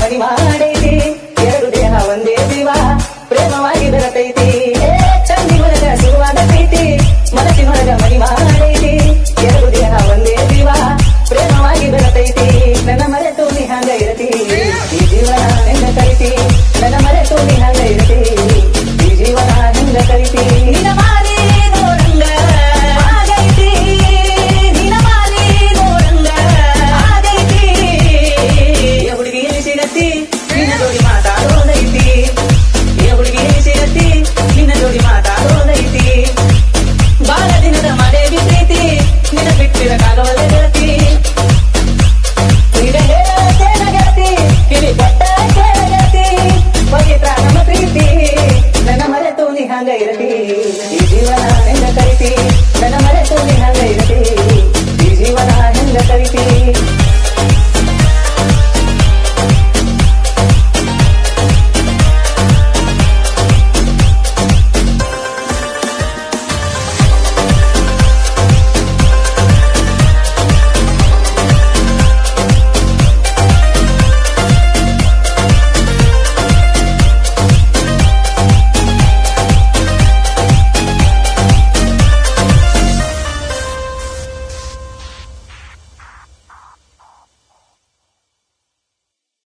ಮನಿ ಮಾಡೈತಿ ಎರಡು ದೇಹ ಒಂದೇ ಜೀವ ಪ್ರೇಮವಾಗಿ ಬೆರತೈತಿ ಚಂದಿನೊಳಗ ಶುರುವಾದ ಪ್ರೀತಿ ಮನಸ್ಸಿನೊಳಗ ಮನಿ ಮಾಡೈತಿ ಎರಡು ದೇಹ ಒಂದೇ ಜೀವ ಪ್ರೇಮವಾಗಿ ಬೆರತೈತಿ ನನ್ನ ಮರೆತು ನೀ ಹಂಗ ಇರತಿ ಈ ಜೀವನ ಹೆಂಗ ಕರಿತಿ ನನ್ನ ಮರೆತು ನೀ ಹಂಗ ಇರತಿ ಈ ಜೀವನ ಹೆಂಗ ಕರಿತಿ ನಿನ್ನ ಮಾರಿ ನೋಡಂಗ ಆಗೈತಿ ನಿನ್ನ ಮಾರಿ ನೋಡಂಗ ಆಗೈತಿ ಈ ಹುಡುಗಿ ಎಲ್ಲಿ ಸಿಗತಿ ನಿನ್ನ ಜೋಡಿ ಮಾತಾಡೋದೈತಿ ಈ ಹುಡುಗಿ ಎಲ್ಲಿ ಸಿಗತಿ ನಿನ್ನ ಜೋಡಿ ಮಾತಾಡೋದೈತಿ ಬಾಳ ದಿನದ ಮಳೆವಿ ಪ್ರೀತಿ ನಿನ್ನ ಬಿಟ್ಟಿರಕ್ಕಾಗವಲ್ಲ ಗೆಳತಿ ಈಗ ಹೇಳತೇನ ಗೆಳತಿ ಕಿವಿ ಕೊಟ್ಟ ಕೇಳ ಗೆಳತಿ ಪವಿತ್ರ ನಮ್ಮ ಪ್ರೀತಿ ನನ್ನ ಮರೆತು ನೀ ಹಂಗ ಇರತಿ